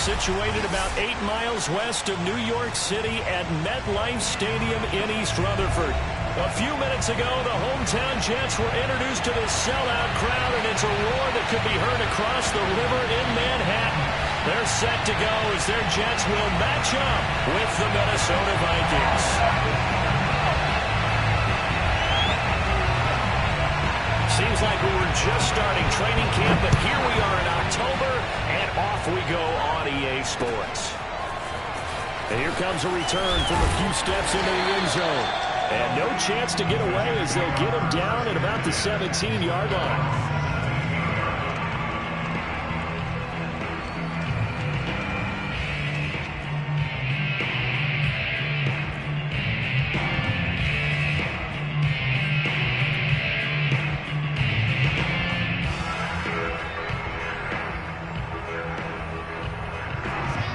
situated about 8 miles west of New York City at MetLife Stadium in East Rutherford. A few minutes ago, the hometown Jets were introduced to this sellout crowd, and it's a roar that could be heard across the river in Manhattan. They're set to go as their Jets will match up with the Minnesota Vikings. Seems like we were just starting training camp, but here we are in October, and off we go on EA Sports. And here comes a return from a few steps into the end zone. And no chance to get away as they'll get him down at about the 17-yard line.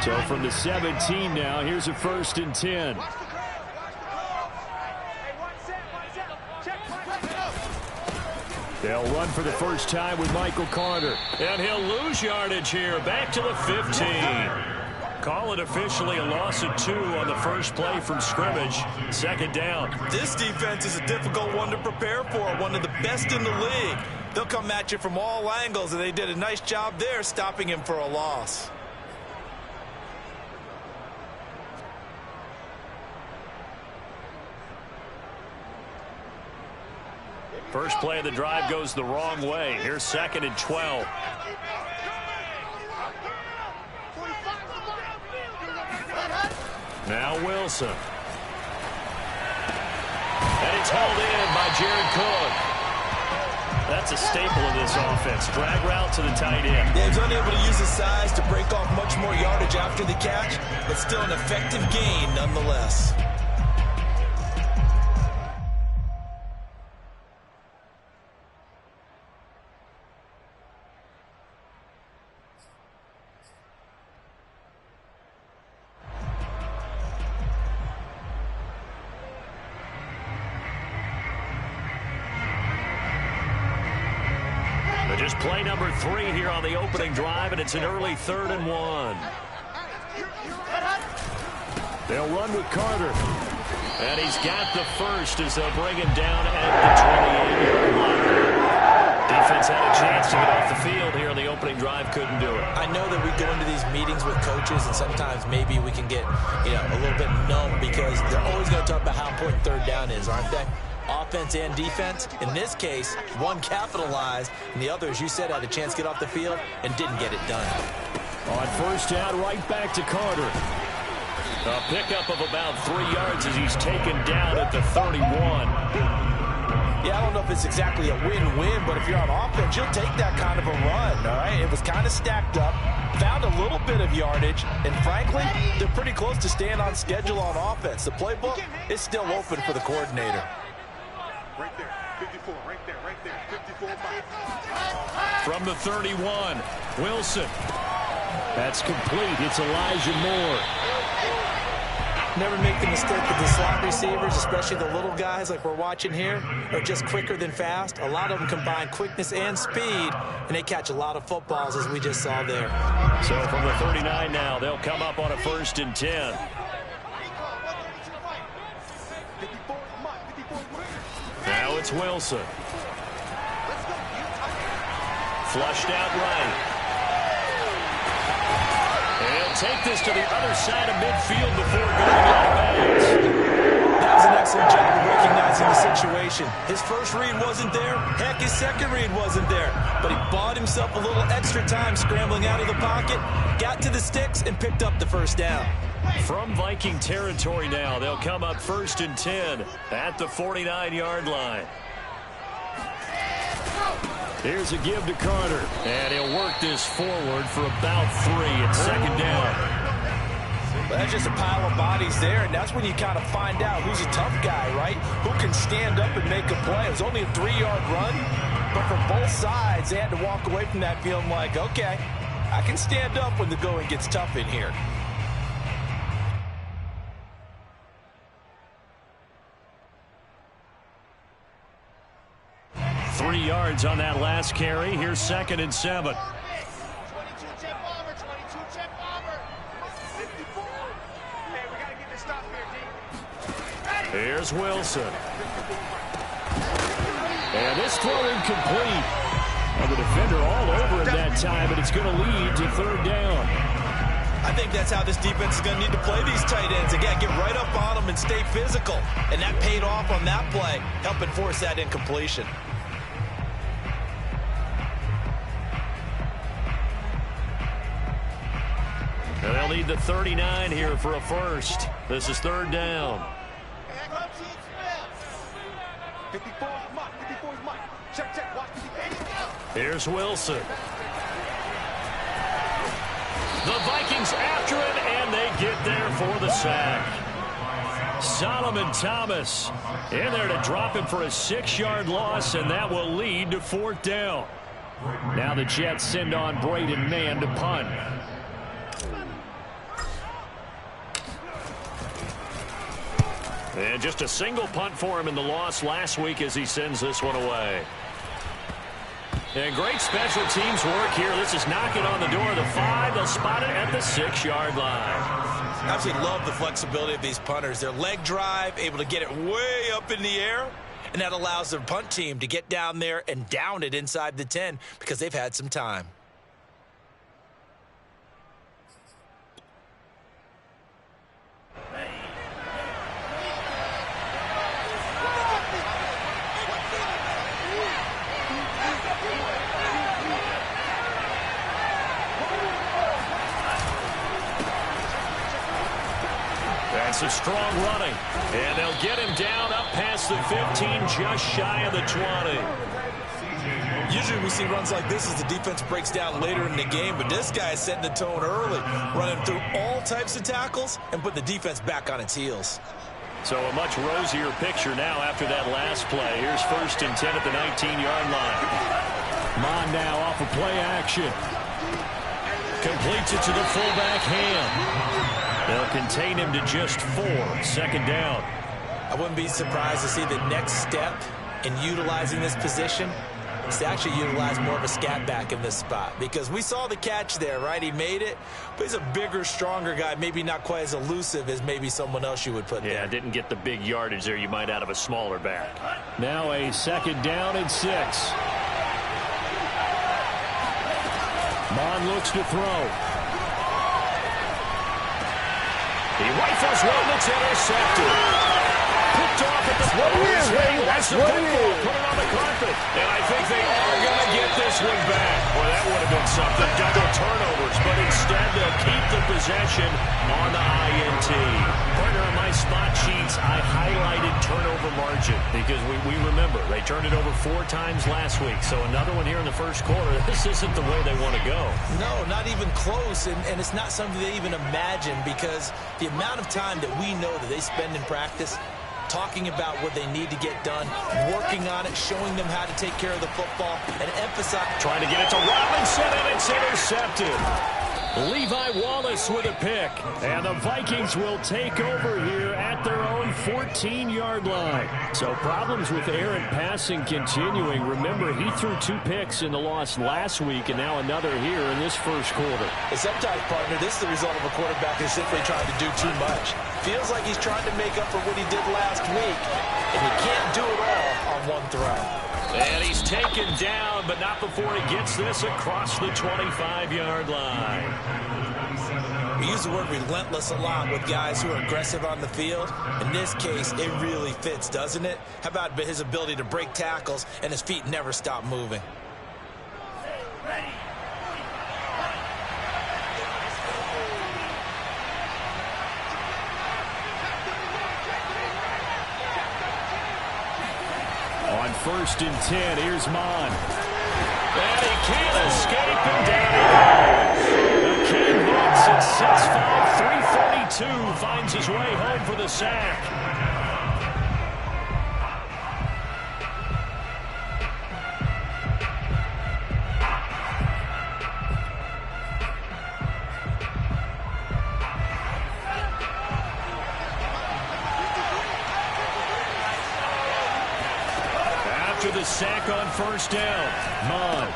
So from the 17 now, here's a 1st and 10. They'll run for the first time with Michael Carter. And he'll lose yardage here. Back to the 15. Call it officially a loss of 2 on the first play from scrimmage. 2nd down. This defense is a difficult one to prepare for. One of the best in the league. They'll come at you from all angles, and they did a nice job there stopping him for a loss. First play of the drive goes the wrong way. Here's 2nd and 12. Now Wilson. And it's held in by Jared Cook. That's a staple of this offense. Drag route to the tight end. Yeah, he's unable to use his size to break off much more yardage after the catch, but still an effective gain nonetheless. Just play number 3 here on the opening drive, and it's an early 3rd and 1. They'll run with Carter. And he's got the first as they'll bring him down at the 28-yard line. Defense had a chance to get off the field here on the opening drive, couldn't do it. I know that we go into these meetings with coaches, and sometimes maybe we can get a little bit numb because they're always going to talk about how important 3rd down is, aren't they? Offense and defense. In this case, one capitalized, and the other, as you said, had a chance to get off the field and didn't get it done. On 1st down, right back to Carter. A pickup of about 3 yards as he's taken down at the 31. Yeah, I don't know if it's exactly a win-win, but if you're on offense, you'll take that kind of a run, all right? It was kind of stacked up, found a little bit of yardage, and frankly, they're pretty close to staying on schedule on offense. The playbook is still open for the coordinator. Right there, 54, right there, 54. From the 31, Wilson. That's complete. It's Elijah Moore. Never make the mistake that the slot receivers, especially the little guys like we're watching here, are just quicker than fast. A lot of them combine quickness and speed, and they catch a lot of footballs, as we just saw there. So from the 39 now, they'll come up on a 1st and 10. Now it's Wilson. Flushed out right. He'll take this to the other side of midfield before going out of bounds. That was an excellent job of recognizing the situation. His first read wasn't there. Heck, his second read wasn't there. But he bought himself a little extra time scrambling out of the pocket, got to the sticks, and picked up the 1st down. From Viking territory now, they'll come up 1st and 10 at the 49-yard line. Here's a give to Carter, and he'll work this forward for about 3 at 2nd down. Well, that's just a pile of bodies there, and that's when you kind of find out who's a tough guy, right? Who can stand up and make a play. It was only a 3-yard run, but from both sides, they had to walk away from that feeling like, okay, I can stand up when the going gets tough in here. 3 yards on that last carry. Here's 2nd and 7. 22 check bomber, 22 check bomber. Here's Wilson. And this throw incomplete. Well, the defender all over him that time, but it's going to lead to third down. I think that's how this defense is going to need to play these tight ends. Again, get right up on them and stay physical. And that paid off on that play, helping force that incompletion. And they'll need the 39 here for a first. This is third down. 54 is Mike. 54 is Mike. Check. Watch. Here's Wilson. The Vikings after it, and they get there for the sack. Solomon Thomas in there to drop him for a 6-yard loss, and that will lead to fourth down. Now the Jets send on Braden Mann to punt. And just a single punt for him in the loss last week as he sends this one away. And great special teams work here. This is knocking on the door of the 5. They'll spot it at the 6-yard line. I absolutely love the flexibility of these punters. Their leg drive, able to get it way up in the air, and that allows their punt team to get down there and down it inside the 10 because they've had some time. That's a strong running. And they'll get him down up past the 15, just shy of the 20. Usually we see runs like this as the defense breaks down later in the game, but this guy is setting the tone early, running through all types of tackles and put the defense back on its heels. So a much rosier picture now after that last play. Here's 1st and 10 at the 19-yard line. Mon now off of play action. Completes it to the fullback Ham. They'll contain him to just 4. 2nd down. I wouldn't be surprised to see the next step in utilizing this position is to actually utilize more of a scat back in this spot, because we saw the catch there, right? He made it, but he's a bigger, stronger guy, maybe not quite as elusive as maybe someone else you would put there. Yeah, didn't get the big yardage there you might out of a smaller back. Now a 2nd down and 6. Mon looks to throw. He rifles one that's intercepted. Picked off at the what it is, Ray. That's what it is. Put it on the carpet. And I think they are going to get this one back. Boy, that would have been something. Double turnovers, but instead they'll keep the possession on the INT. Partner, on my spot sheets, I highlighted turnover margin because we remember they turned it over 4 times last week. So another one here in the first quarter. This isn't the way they want to go. No, not even close, and it's not something they even imagine, because the amount of time that we know that they spend in practice talking about what they need to get done, working on it, showing them how to take care of the football, and emphasize. Trying to get it to Robinson, and it's intercepted. Levi Wallace with a pick. And the Vikings will take over here at their own 14-yard line. So problems with errant passing continuing. Remember, he threw 2 picks in the loss last week, and now another here in this first quarter. And sometimes, partner, this is the result of a quarterback who's simply trying to do too much. Feels like he's trying to make up for what he did last week, and he can't do it all on one throw. And he's taken down, but not before he gets this across the 25-yard line. We use the word relentless a lot with guys who are aggressive on the field. In this case, it really fits, doesn't it? How about his ability to break tackles and his feet never stop moving? On 1st and 10, here's Mon. And he can't escape, and down he goes. The King Hawks at 6'5", 342 finds his way home for the sack. After the sack on 1st down, Mon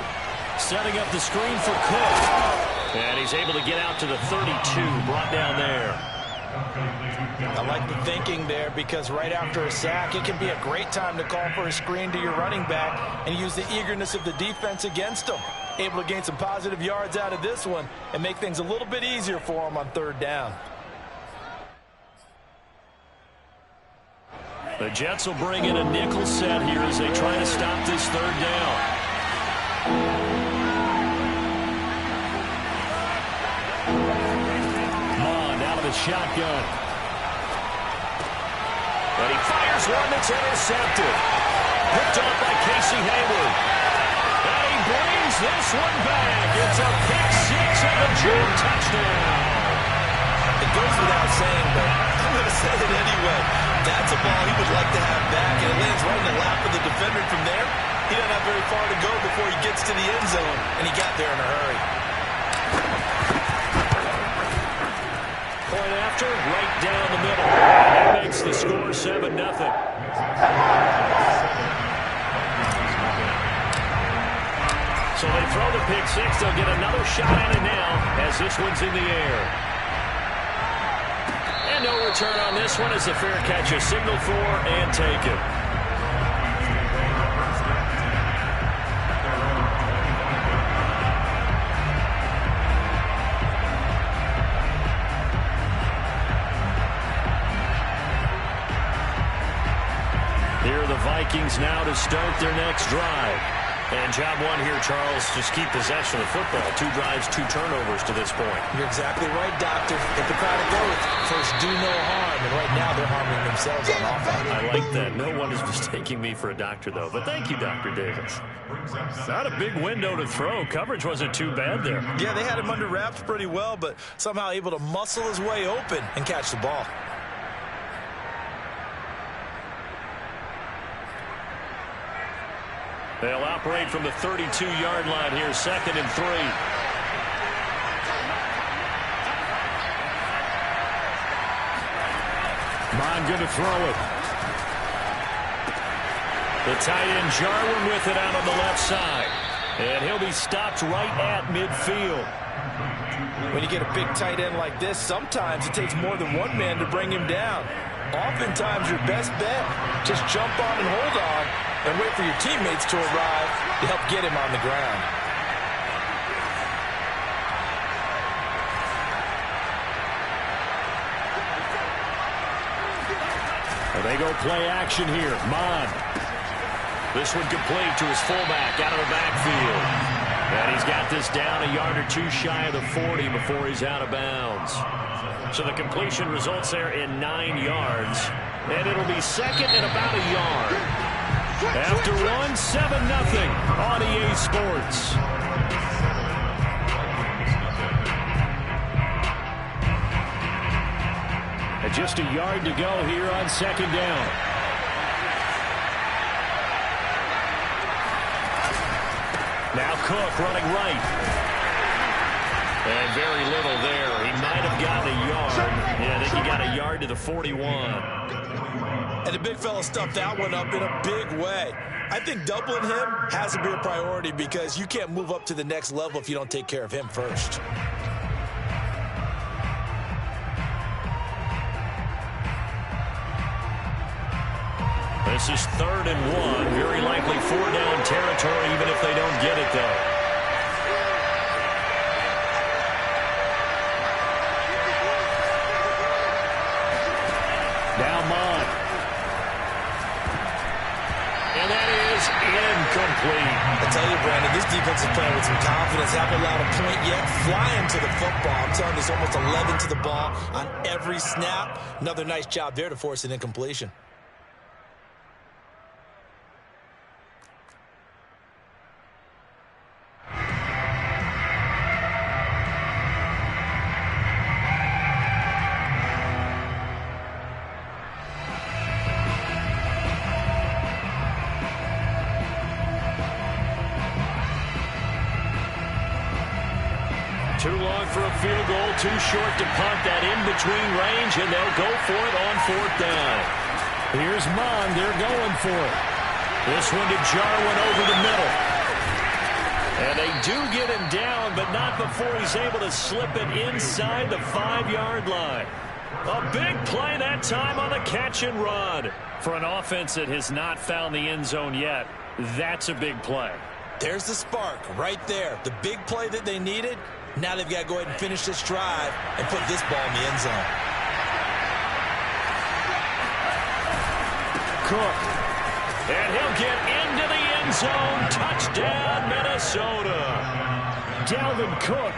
setting up the screen for Cook. And he's able to get out to the 32, brought down there. I like the thinking there because right after a sack, it can be a great time to call for a screen to your running back and use the eagerness of the defense against them. Able to gain some positive yards out of this one and make things a little bit easier for them on third down. The Jets will bring in a nickel set here as they try to stop this third down. Mond out of the shotgun. And he fires one that's intercepted. Picked off by Casey Hayward. And he brings this one back. It's a pick six and a jump touchdown. It goes without saying, but I'm going to say it anyway. That's a ball he would like to have back, and it lands right in the lap of the defender. From there, he doesn't have very far to go before he gets to the end zone, and he got there in a hurry. Point after, right down the middle. And that makes the score 7-0. So they throw the pick six. They'll get another shot at it now as this one's in the air. And no return on this one as the fair catch is signaled for and taken. Here are the Vikings now to start their next drive. And job one here, Charles, just keep possession of the football. 2 drives, 2 turnovers to this point. You're exactly right, Doctor. If the crowd of goes, first do no harm. And right now they're harming themselves on offense. I like that. No one is mistaking me for a doctor, though. But thank you, Dr. Davis. Not a big window to throw. Coverage wasn't too bad there. Yeah, they had him under wraps pretty well, but somehow able to muscle his way open and catch the ball. They'll operate from the 32-yard line here, 2nd and 3. Mond going to throw it. The tight end Jarwin with it out on the left side. And he'll be stopped right at midfield. When you get a big tight end like this, sometimes it takes more than one man to bring him down. Oftentimes your best bet, just jump on and hold on and wait for your teammates to arrive to help get him on the ground. And they go play action here. Mond. This one complete to his fullback out of the backfield. And he's got this down a yard or 2 shy of the 40 before he's out of bounds. So the completion results there in 9 yards. And it'll be 2nd and about a yard. After one, 7-0 on EA Sports. And just a yard to go here on 2nd down. Now Cook running right. And very little there. He might have gotten a yard. Yeah, I think he got a yard to the 41. And the big fella stuffed that one up in a big way. I think doubling him has to be a priority because you can't move up to the next level if you don't take care of him first. This is 3rd and 1. Very likely 4-down territory even if they don't get it, though. Now Mond. And that is incomplete. I tell you, Brandon, this defense is playing with some confidence. Haven't allowed a point yet. Flying to the football. I'm telling you, there's almost 11 to the ball on every snap. Another nice job there to force an incompletion. Too long for a field goal, too short to punt that in-between range, and they'll go for it on 4th down. Here's Mond. They're going for it. This one to Jarwin over the middle. And they do get him down, but not before he's able to slip it inside the 5-yard line. A big play that time on the catch and run. For an offense that has not found the end zone yet, that's a big play. There's the spark right there. The big play that they needed. Now they've got to go ahead and finish this drive and put this ball in the end zone. Cook. And he'll get into the end zone. Touchdown, Minnesota. Dalvin Cook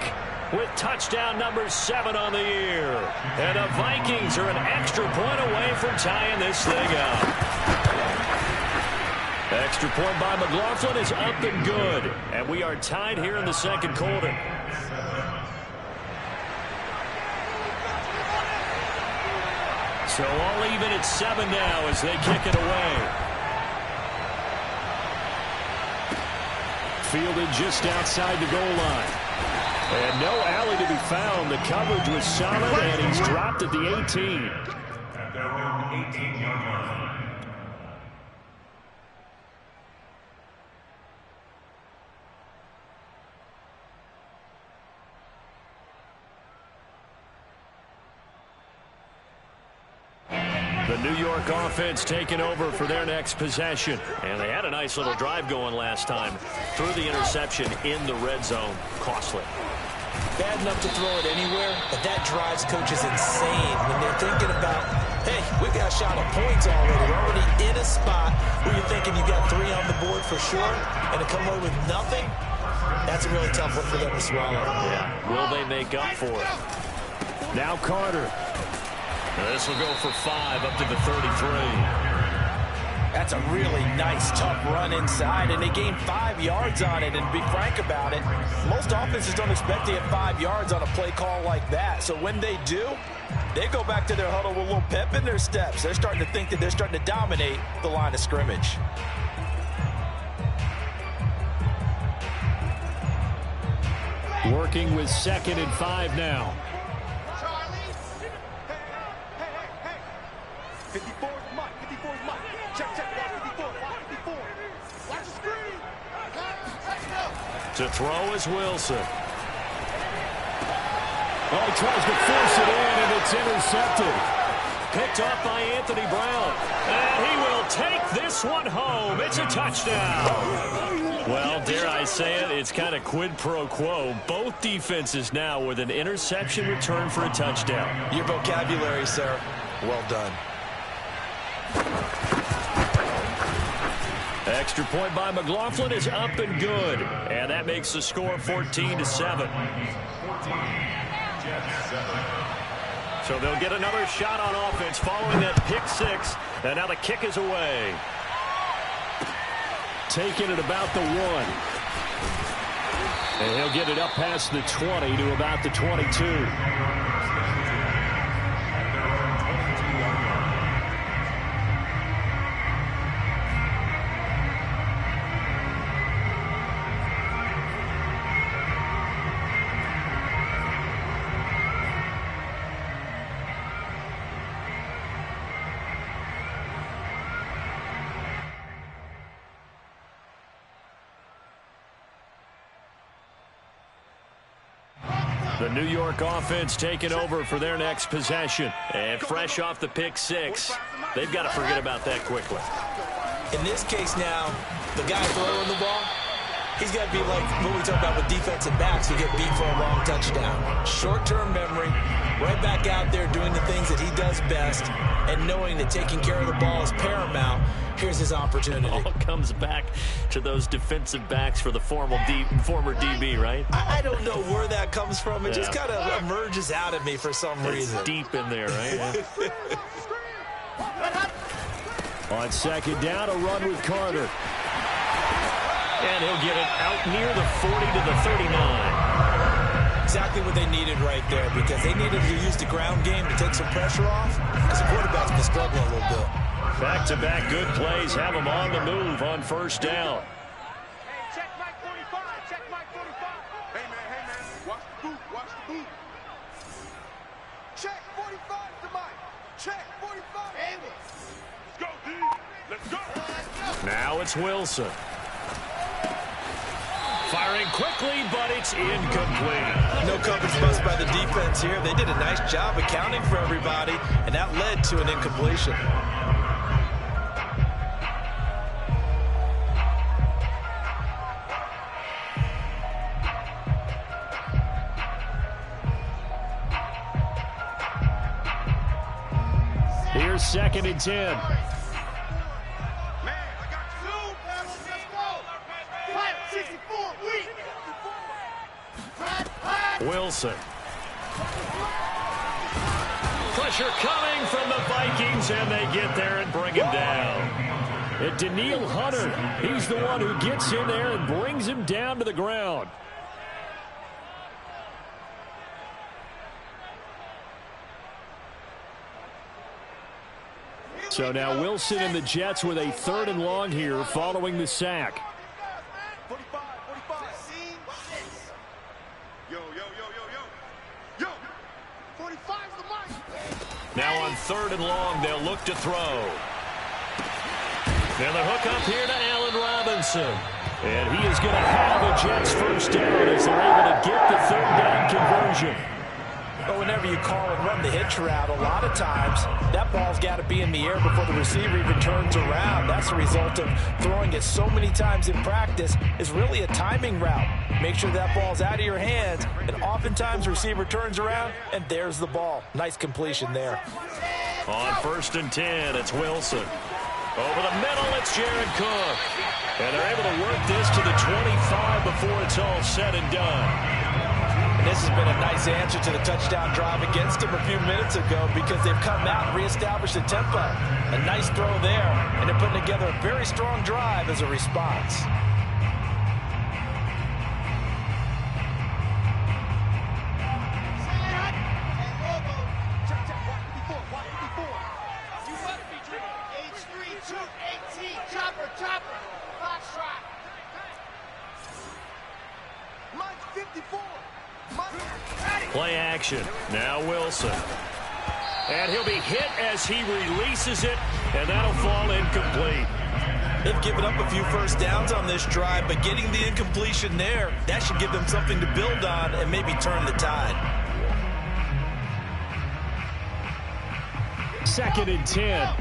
with touchdown number 7 on the year. And the Vikings are an extra point away from tying this thing up. Extra point by McLaughlin is up and good. And we are tied here in the second quarter. So all even at 7 now as they kick it away. Fielded just outside the goal line. And no alley to be found. The coverage was solid, and he's dropped at the 18. At their own 18-yard line. The New York offense taking over for their next possession. And they had a nice little drive going last time. Threw the interception in the red zone. Costly. Bad enough to throw it anywhere, but that drives coaches insane when they're thinking about, hey, we got a shot at points already. We're already in a spot where you're thinking you got 3 on the board for sure, and to come away with nothing, that's a really tough one for them to swallow. Yeah. Will they make up for it? Now Carter. This will go for 5 up to the 33. That's a really nice, tough run inside, and they gained 5 yards on it. And to be frank about it, most offenses don't expect to get 5 yards on a play call like that. So when they do, they go back to their huddle with a little pep in their steps. They're starting to think that they're starting to dominate the line of scrimmage. Working with 2nd and 5 now. 54 is Mike. 54 is Mike. Check, check. Watch 54. Watch 54. Watch the screen. To throw is Wilson. Oh, he tries to force it in, and it's intercepted. Picked off by Anthony Brown. And he will take this one home. It's a touchdown. Well, dare I say it, it's kind of quid pro quo. Both defenses now with an interception return for a touchdown. Your vocabulary, sir. Well done. Extra point by McLaughlin is up and good. And that makes the score 14-7. So they'll get another shot on offense following that pick 6. And now the kick is away. Taking it about the 1. And he'll get it up past the 20 to about the 22. The New York offense taking over for their next possession. And fresh off the pick 6, they've got to forget about that quickly. In this case now, the guy throwing the ball, he's got to be like what we talk about with defensive backs who get beat for a long touchdown. Short-term memory, right back out there doing the things that he does best, and knowing that taking care of the ball is paramount. Here's his opportunity. All comes back to those defensive backs for the former DB, right? I don't know where that comes from. It just kind of emerges out of me for some reason. Deep in there, right? On 2nd down, a run with Carter. And he'll get it out near the 40 to the 39. Exactly what they needed right there, because they needed to use the ground game to take some pressure off, because the quarterback's been struggling a little bit. Back-to-back good plays have them on the move on 1st down. Hey, check Mike 45. Check Mike 45. Hey, man. Watch the boot. Watch the boot. Check 45 to Mike. Check 45. Let's go, D. Let's go. Now it's Wilson. Firing quickly, but it's incomplete. No coverage bust by the defense here. They did a nice job accounting for everybody, and that led to an incompletion. Here's 2nd and 10. Wilson. Pressure coming from the Vikings, and they get there and bring him down. And Daniil Hunter, he's the one who gets in there and brings him down to the ground. So now Wilson and the Jets with a 3rd and long here following the sack. Now on 3rd and long, they'll look to throw. Now the hook up here to Allen Robinson. And he is going to have a Jets first down as they're able to get the 3rd down conversion. But whenever you call and run the hitch route, a lot of times that ball's got to be in the air before the receiver even turns around. That's the result of throwing it so many times in practice. It's really a timing route. Make sure that ball's out of your hands, and oftentimes the receiver turns around, and there's the ball. Nice completion there. On 1st and 10, it's Wilson. Over the middle, it's Jared Cook. And they're able to work this to the 25 before it's all said and done. And this has been a nice answer to the touchdown drive against them a few minutes ago because they've come out and reestablished the tempo. A nice throw there, and they're putting together a very strong drive as a response. Play action. Now Wilson. And he'll be hit as he releases it, and that'll fall incomplete. They've given up a few first downs on this drive, but getting the incompletion there, that should give them something to build on and maybe turn the tide. 2nd and 10.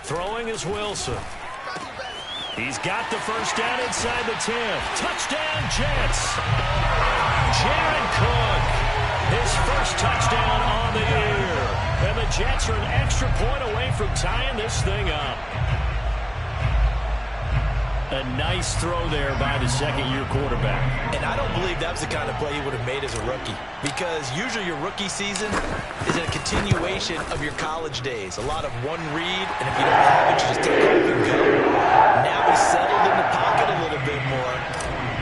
Throwing is Wilson. He's got the first down inside the 10. Touchdown, Jets. Jared Cook, his first touchdown on the year. And the Jets are an extra point away from tying this thing up. A nice throw there by the 2nd-year quarterback. And I don't believe that was the kind of play he would have made as a rookie. Because usually your rookie season is a continuation of your college days. A lot of one read, and if you don't have it, you just take off and go. Now he's settled in the pocket a little bit more,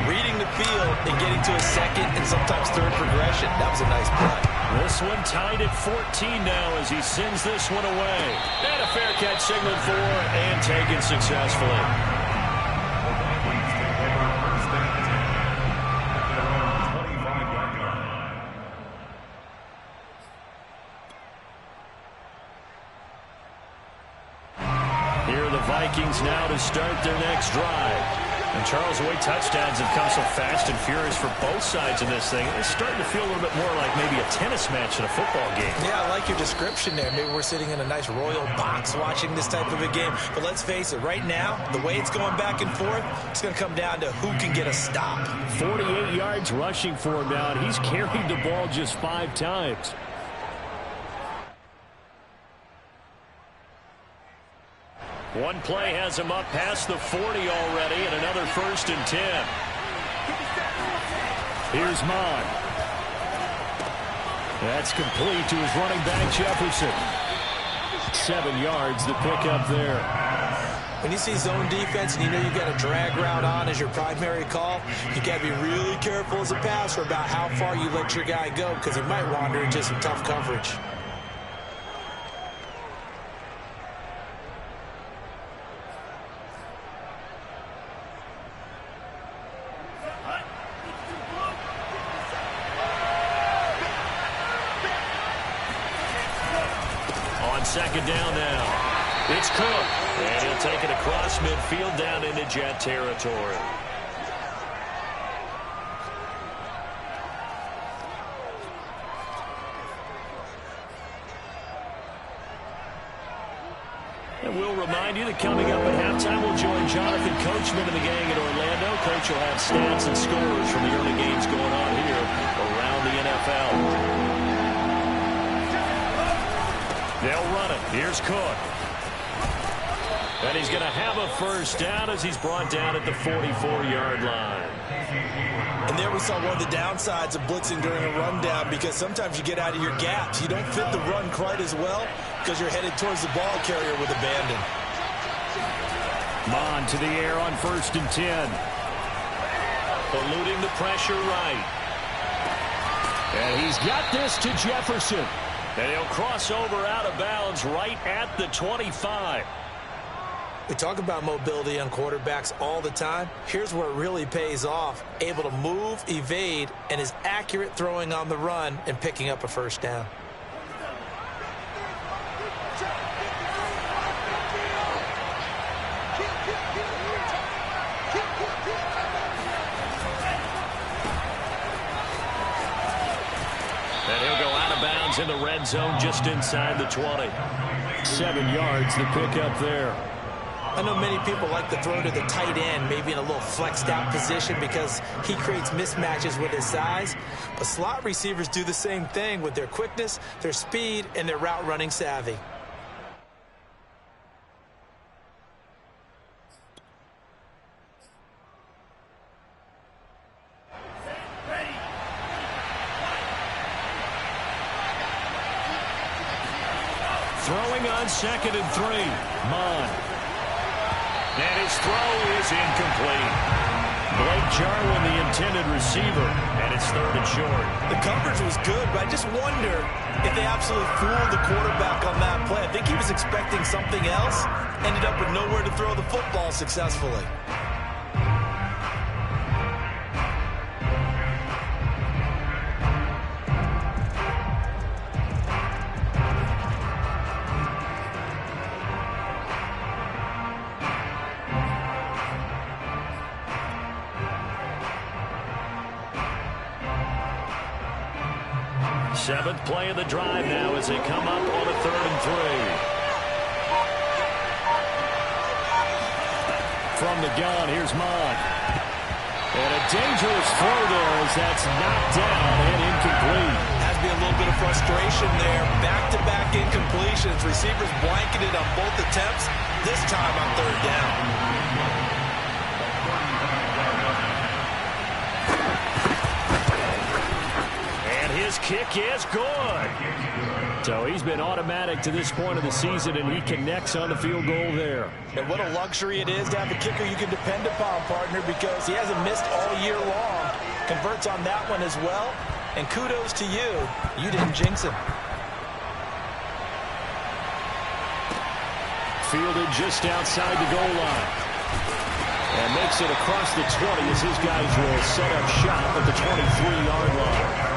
reading the field and getting to a 2nd and sometimes 3rd progression. That was a nice play. This one tied at 14 now as he sends this one away. And a fair catch signaled for and taken successfully. Vikings now to start their next drive. And Charles, the way touchdowns have come so fast and furious for both sides in this thing, it's starting to feel a little bit more like maybe a tennis match in a football game. Yeah, I like your description there. Maybe we're sitting in a nice royal box watching this type of a game. But let's face it, right now, the way it's going back and forth, it's going to come down to who can get a stop. 48 yards rushing for him now, and he's carried the ball just 5 times. One play has him up past the 40 already, and another 1st and 10. Here's Mond. That's complete to his running back, Jefferson. 7 yards, the pickup there. When you see zone defense and you know you've got a drag route on as your primary call, you got to be really careful as a passer about how far you let your guy go because he might wander into some tough coverage. on second down now. It's Cook, and he'll take it across midfield down into Jet territory. And we'll remind you that coming up at halftime, we'll join Jonathan Coachman and the gang in Orlando. Coach will have stats and scores from the early games going on here around the NFL. They'll run it. Here's Cook. And he's going to have a first down as he's brought down at the 44-yard line. And there we saw one of the downsides of blitzing during a rundown, because sometimes you get out of your gaps. You don't fit the run quite as well because you're headed towards the ball carrier with abandon. Mon to the air on 1st and 10. Eluding the pressure right. And he's got this to Jefferson. And he'll cross over out of bounds right at the 25. We talk about mobility on quarterbacks all the time. Here's where it really pays off. Able to move, evade, and is accurate throwing on the run and picking up a first down. And he'll go out of bounds in the red zone just inside the 20. 7 yards, the pickup there. I know many people like to throw to the tight end, maybe in a little flexed out position because he creates mismatches with his size. But slot receivers do the same thing with their quickness, their speed, and their route running savvy. Throwing on 2nd and 3. Mon. And his throw is incomplete. Blake Jarwin, the intended receiver, and it's 3rd and short. The coverage was good, but I just wonder if they absolutely fooled the quarterback on that play. I think he was expecting something else, ended up with nowhere to throw the football successfully. Seventh play of the drive now as they come up on a 3rd and 3. From the gun, here's Mon. And a dangerous throw there as that's knocked down and incomplete. Has to be a little bit of frustration there. Back-to-back incompletions. Receivers blanketed on both attempts, this time on 3rd down. His kick is good. So he's been automatic to this point of the season, and he connects on the field goal there. And what a luxury it is to have a kicker you can depend upon, partner, because he hasn't missed all year long. Converts on that one as well. And kudos to you. You didn't jinx him. Fielded just outside the goal line. And makes it across the 20 as his guys will set up shop at the 23-yard line.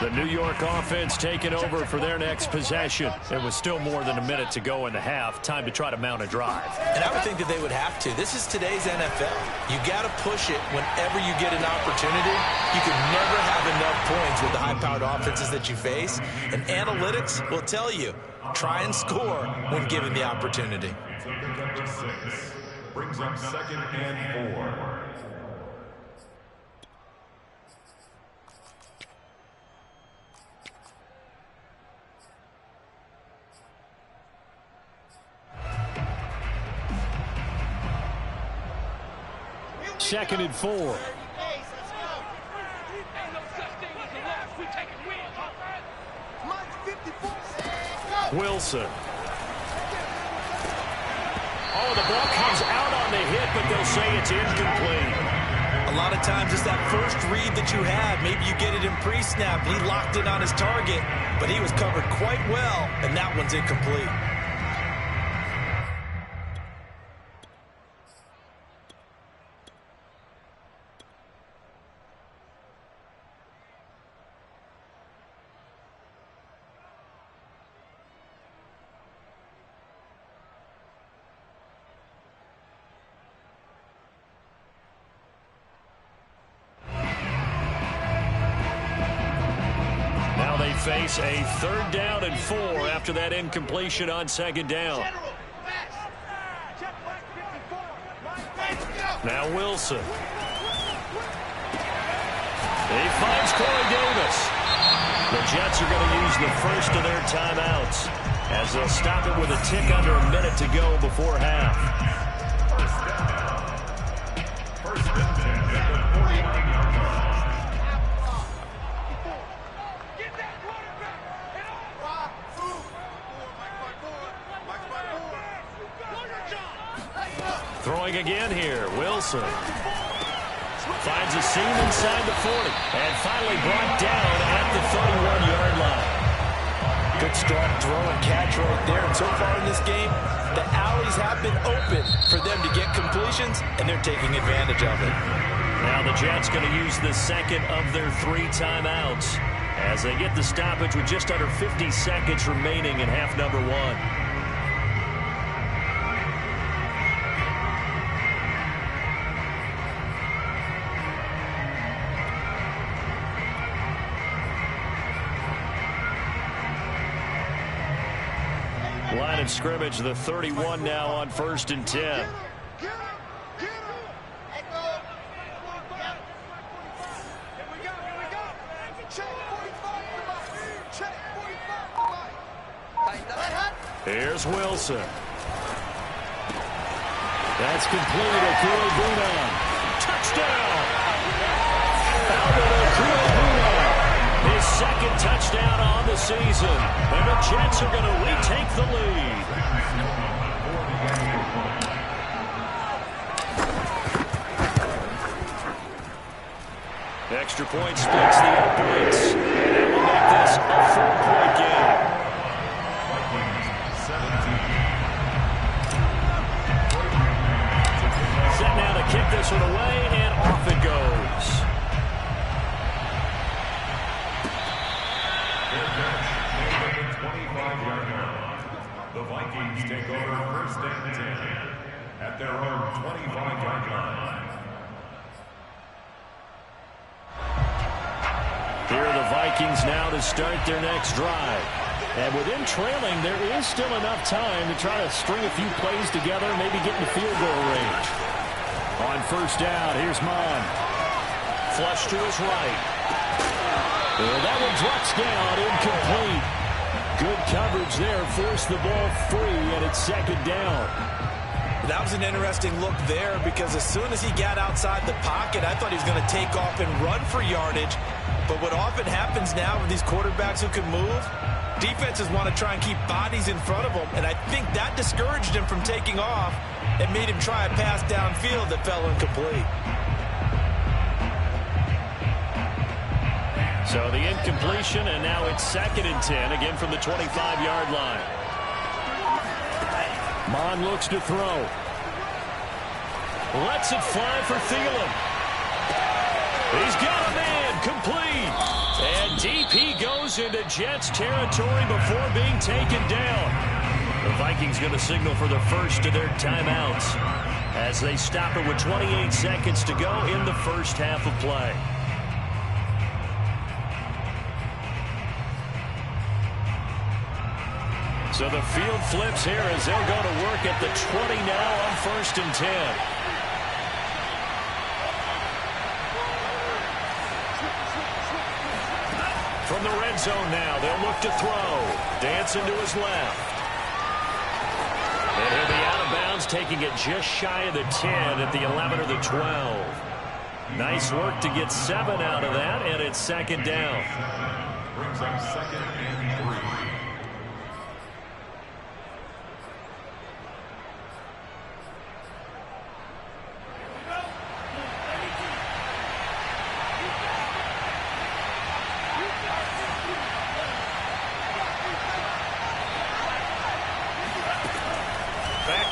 The New York offense taking over for their next possession. There was still more than a minute to go in the half. Time to try to mount a drive. And I would think that they would have to. This is today's NFL. You got to push it whenever you get an opportunity. You can never have enough points with the high-powered offenses that you face. And analytics will tell you, try and score when given the opportunity. Brings up 2nd and 4. Second and 4. Wilson. Oh, the ball comes out on the hit, but they'll say it's incomplete. A lot of times it's that first read that you have. Maybe you get it in pre-snap. He locked in on his target, but he was covered quite well, and that one's incomplete. face a 3rd down and 4 after that incompletion on 2nd down. Now Wilson. He finds Corey Davis. The Jets are going to use the first of their timeouts as they'll stop it with a tick under a minute to go before half. First and 10 at the 49-yard line. Throwing again here, Wilson. Finds a seam inside the 40. And finally brought down at the 31-yard line. Good strong throw and catch right there. And so far in this game, the alleys have been open for them to get completions, and they're taking advantage of it. Now the Jets going to use the second of their 3 timeouts as they get the stoppage with just under 50 seconds remaining in half number 1. Line of scrimmage, the 31 now on 1st and 10. Here's Wilson. That's completed. Okuegbuna. Touchdown! His 2nd touchdown on the season. And the Jets are going to retake the lead. Extra point splits the points. And that will make this a 4-point game. Set now to kick this one away, and off it goes. The Vikings take over 1st and 10 at their own 25-yard line. Here are the Vikings now to start their next drive. And with them trailing, there is still enough time to try to string a few plays together and maybe get in the field goal range. On 1st down, here's Mon. Flush to his right. Well, that one drops down, incomplete. Good coverage there, forced the ball free, and it's 2nd down. That was an interesting look there because as soon as he got outside the pocket, I thought he was going to take off and run for yardage. But what often happens now with these quarterbacks who can move, defenses want to try and keep bodies in front of them, and I think that discouraged him from taking off and made him try a pass downfield that fell incomplete. So the incompletion, and now it's 2nd and 10, again from the 25-yard line. Mon looks to throw. Lets it fly for Thielen. He's got a man, complete. And deep he goes into Jets territory before being taken down. The Vikings going to signal for the first of their timeouts as they stop it with 28 seconds to go in the first half of play. So the field flips here as they'll go to work at the 20 now on 1st and 10. From the red zone now, they'll look to throw. Dancing to his left. And he'll be out of bounds, taking it just shy of the 10 at the 11 or the 12. Nice work to get 7 out of that, and it's 2nd down. Brings up 2nd and 3.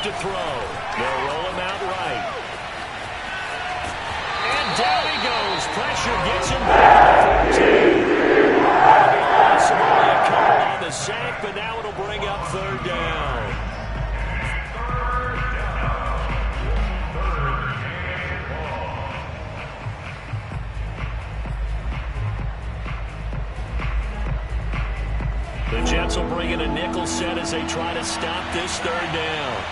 To throw. They'll roll him out right. And down he goes. Pressure gets him back to the 14. Possibly a couple on the sack, but now it'll bring up 3rd down. Jets will bring in a nickel set as they try to stop this third down.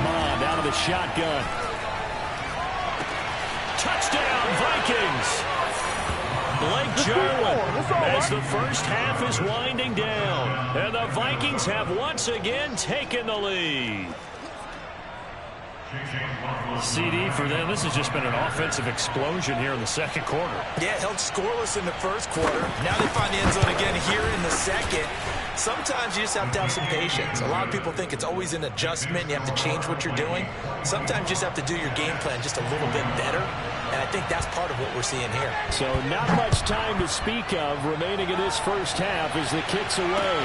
Mond out of the shotgun. Touchdown, Vikings! Blake Jarwin as the first half is winding down. And the Vikings have once again taken the lead. CD for them. This has just been an offensive explosion here in the second quarter. Yeah, held scoreless in the first quarter. Now they find the end zone again here in the second. Sometimes you just have to have some patience. A lot of people think it's always an adjustment. You have to change what you're doing. Sometimes you just have to do your game plan just a little bit better. And I think that's part of what we're seeing here. So not much time to speak of remaining in this first half as the kick's away.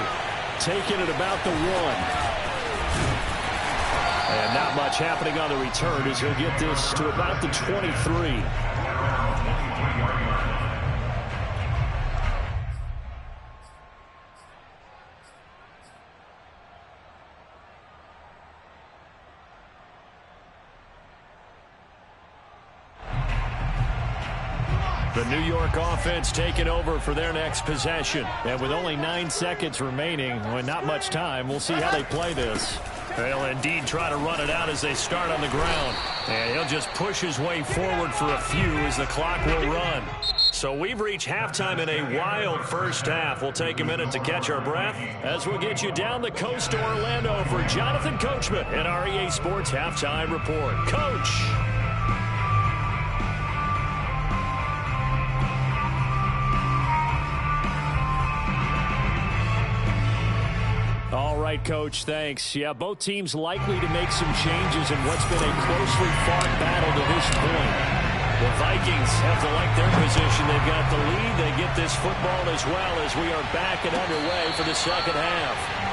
Taking it about the 1. And not much happening on the return as he'll get this to about the 23. The New York offense taking over for their next possession. And with only 9 seconds remaining, and not much time, we'll see how they play this. They'll indeed try to run it out as they start on the ground. And he'll just push his way forward for a few as the clock will run. So we've reached halftime in a wild first half. We'll take a minute to catch our breath as we'll get you down the coast to Orlando for Jonathan Coachman and our EA Sports Halftime Report. Coach! All right, Coach, thanks. Yeah, both teams likely to make some changes in what's been a closely fought battle to this point. The Vikings have to like their position. They've got the lead. They get this football as well as we are back and underway for the second half.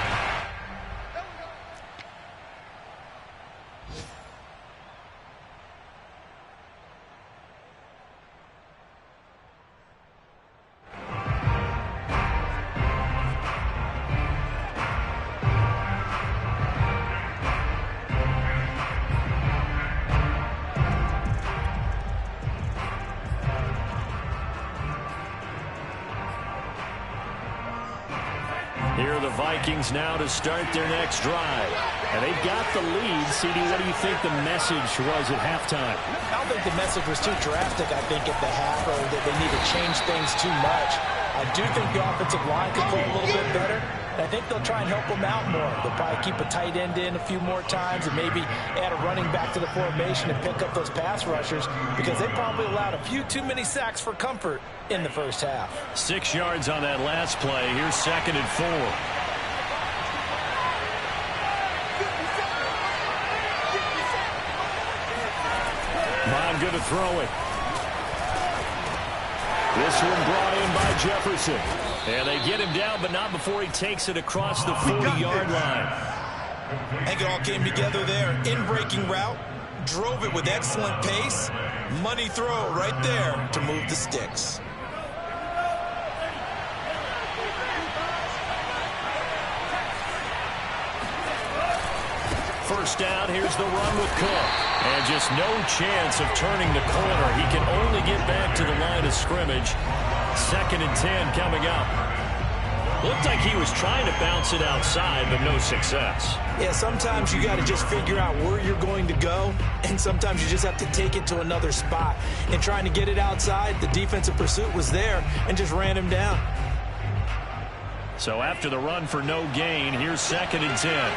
Here are the Vikings now to start their next drive. And they've got the lead. CD, what do you think the message was at halftime? I don't think the message was too drastic, I think, at the half, or that they need to change things too much. I do think the offensive line could play a little bit better. And I think they'll try and help them out more. They'll probably keep a tight end in a few more times and maybe add a running back to the formation and pick up those pass rushers because they probably allowed a few too many sacks for comfort in the first half. 6 yards on that last play. Here's 2nd and 4. Mond good to throw it. This one brought in by Jefferson. And they get him down, but not before he takes it across the 40-yard line. I think it all came together there. In-breaking route, drove it with excellent pace. Money throw right there to move the sticks. First down, here's the run with Cook. And just no chance of turning the corner. He can only get back to the line of scrimmage. 2nd and 10 coming up. Looked like he was trying to bounce it outside, but no success. Yeah, sometimes you got to just figure out where you're going to go, and sometimes you just have to take it to another spot. And trying to get it outside, the defensive pursuit was there and just ran him down. So after the run for no gain, here's 2nd and 10.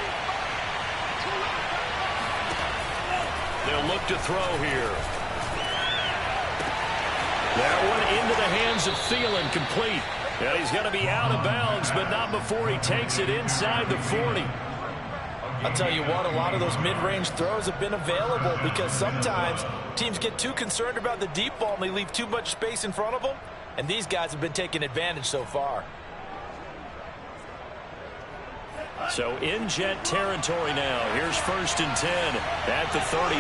They'll look to throw here. That one into the hands of Thielen, complete. And he's going to be out of bounds, but not before he takes it inside the 40. I'll tell you what, a lot of those mid-range throws have been available because sometimes teams get too concerned about the deep ball and they leave too much space in front of them. And these guys have been taking advantage so far. So in Jet territory now. Here's 1st and 10 at the 38.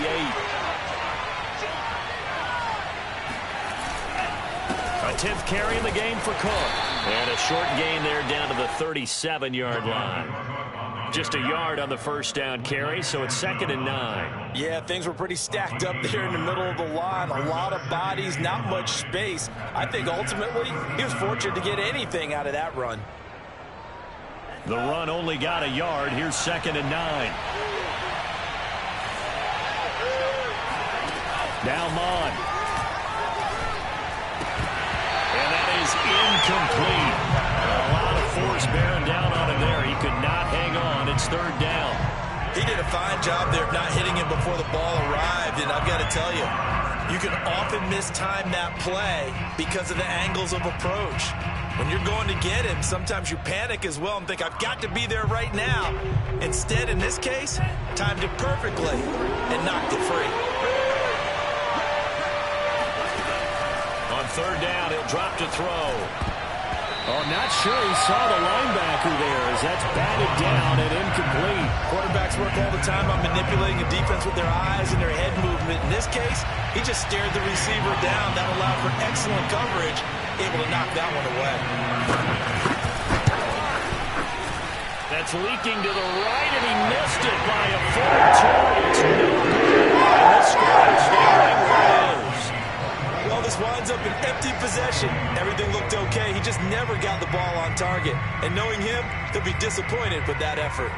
A 10th carry in the game for Cook. And a short gain there down to the 37-yard line. Just a yard on the first down carry, so it's 2nd and 9. Yeah, things were pretty stacked up there in the middle of the line. A lot of bodies, not much space. I think ultimately he was fortunate to get anything out of that run. The run only got a yard. Here's 2nd and 9. Now Mon. And that is incomplete. A lot of force bearing down on him there. He could not hang on. It's 3rd down. He did a fine job there of not hitting him before the ball arrived, and I've got to tell you, you can often mistime that play because of the angles of approach. When you're going to get him, sometimes you panic as well and think, I've got to be there right now. Instead, in this case, timed it perfectly and knocked it free. On 3rd down, he'll drop to throw. Oh, not sure he saw the linebacker there as that's batted down and incomplete. Quarterbacks work all the time on manipulating a defense with their eyes and their head movement. In this case, he just stared the receiver down. That allowed for excellent coverage, able to knock that one away. That's leaking to the right, and he missed it by a foot or two. It's no good. And this score is staying right where it is. Well, this winds up an empty possession. Everything looked okay. He just never got the ball on target. And knowing him, he'll be disappointed with that effort.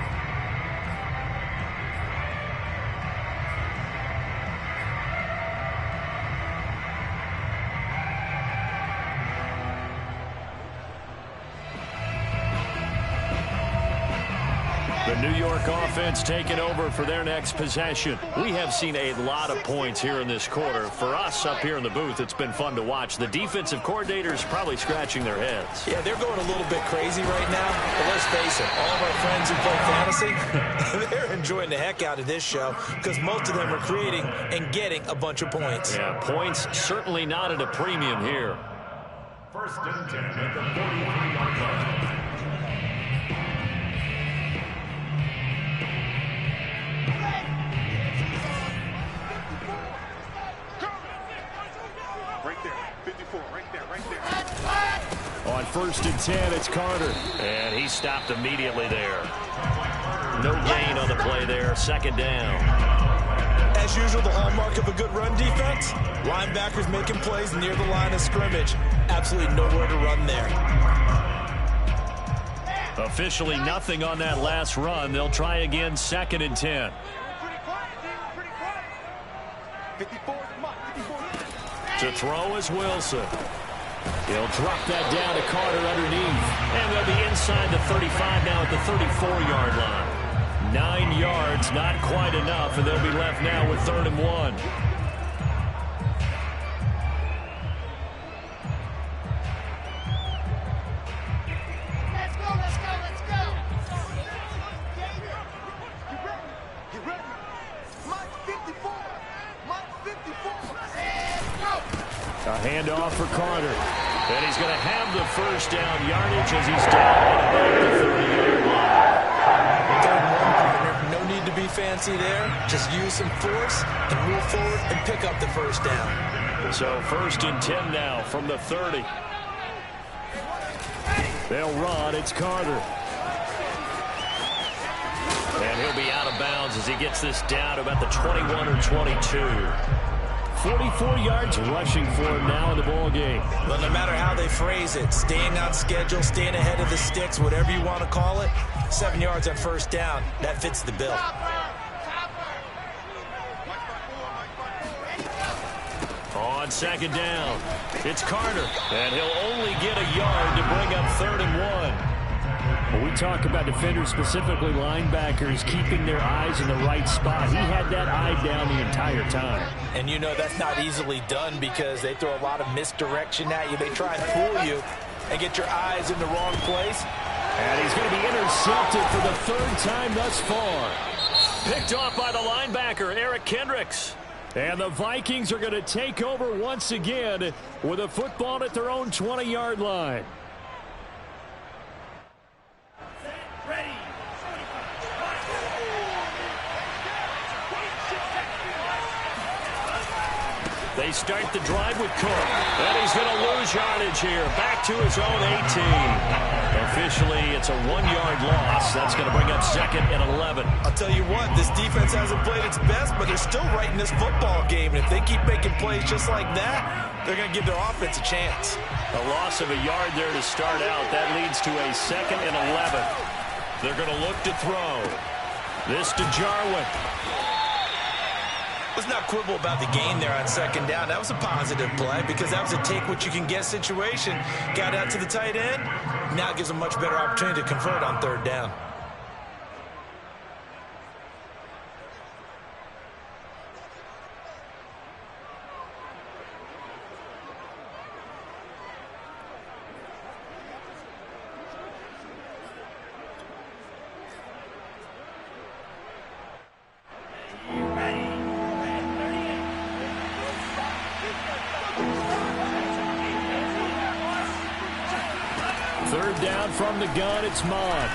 The New York offense taking over for their next possession. We have seen a lot of points here in this quarter. For us up here in the booth, it's been fun to watch. The defensive coordinators probably scratching their heads. Yeah, they're going a little bit crazy right now. But let's face it, all of our friends who play fantasy, they're enjoying the heck out of this show because most of them are creating and getting a bunch of points. Yeah, points certainly not at a premium here. 1st and 10 at the 43-yard line. On 1st and 10, it's Carter. And he stopped immediately there. No gain on the play there. 2nd down. As usual, the hallmark of a good run defense, linebackers making plays near the line of scrimmage. Absolutely nowhere to run there. Officially nothing on that last run. They'll try again 2nd and 10. To throw is Wilson. He'll drop that down to Carter underneath. And they'll be inside the 35 now at the 34-yard line. 9 yards, not quite enough, and they'll be left now with 3rd and 1. Let's go, let's go, let's go. You ready? Mike 54. Mike 54. Let's go. A handoff for Carter. And he's going to have the 1st down yardage as he's down at about the 30-yard line. 3rd and 1, partner. No need to be fancy there. Just use some force and move forward and pick up the 1st down. So 1st and 10 now from the 30. They'll run. It's Carter. And he'll be out of bounds as he gets this down to about the 21 or 22. 44 yards rushing for him now in the ball game. But no matter how they phrase it, staying on schedule, staying ahead of the sticks, whatever you want to call it, 7 yards on 1st down, that fits the bill. On 2nd down, it's Carter, and he'll only get a yard to bring up 3rd and 1. When we talk about defenders, specifically linebackers, keeping their eyes in the right spot, he had that eye down the entire time. And you know that's not easily done because they throw a lot of misdirection at you. They try and fool you and get your eyes in the wrong place. And he's going to be intercepted for the 3rd time thus far. Picked off by the linebacker, Eric Kendricks. And the Vikings are going to take over once again with a football at their own 20-yard line. They start the drive with Cook. And he's going to lose yardage here. Back to his own 18. A officially, it's a 1-yard loss. That's going to bring up 2nd and 11. I'll tell you what, this defense hasn't played its best, but they're still right in this football game. And if they keep making plays just like that, they're going to give their offense a chance. A loss of a yard there to start out. That leads to a 2nd and 11. They're going to look to throw. This to Jarwin. Let's not quibble about the gain there on 2nd down. That was a positive play because that was a take-what-you-can-get situation. Got out to the tight end. Now it gives them a much better opportunity to convert on 3rd down. Down from the gun, it's Mond.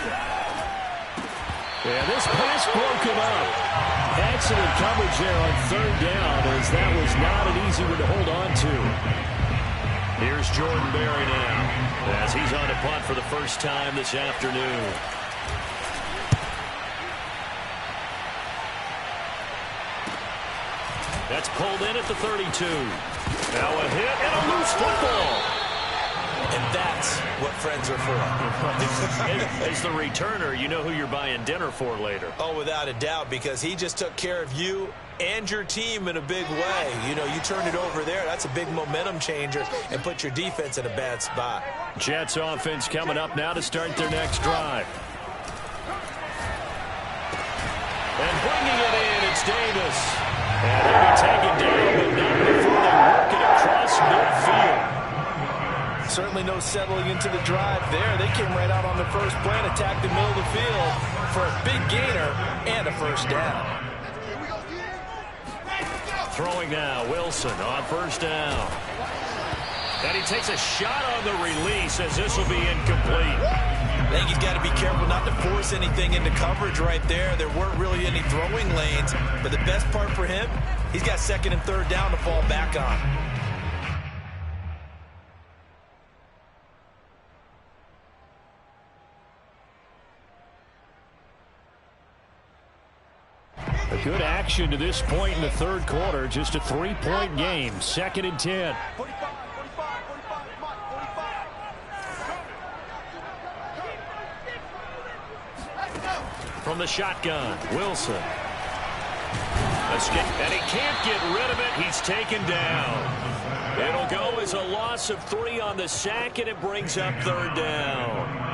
Yeah, this pass broken up. Excellent coverage there on 3rd down, as that was not an easy one to hold on to. Here's Jordan Berry now, as he's on to punt for the first time this afternoon. That's pulled in at the 32. Now a hit and a loose football. And that's what friends are for. As the returner, you know who you're buying dinner for later. Oh, without a doubt, because he just took care of you and your team in a big way. You know, you turned it over there. That's a big momentum changer and put your defense in a bad spot. Jets offense coming up now to start their next drive. And bringing it in, it's Davis. And he'll be taken down, but not before they work it across midfield. Certainly no settling into the drive there. They came right out on the first play and attacked the middle of the field for a big gainer and a 1st down. Throwing now, Wilson on 1st down. And he takes a shot on the release as this will be incomplete. I think he's got to be careful not to force anything into coverage right there. There weren't really any throwing lanes, but the best part for him, he's got 2nd and 3rd down to fall back on. A good action to this point in the 3rd quarter. Just a 3-point game. 2nd and 10. From the shotgun, Wilson. And he can't get rid of it. He's taken down. It'll go as a loss of 3 on the sack, and it brings up 3rd down.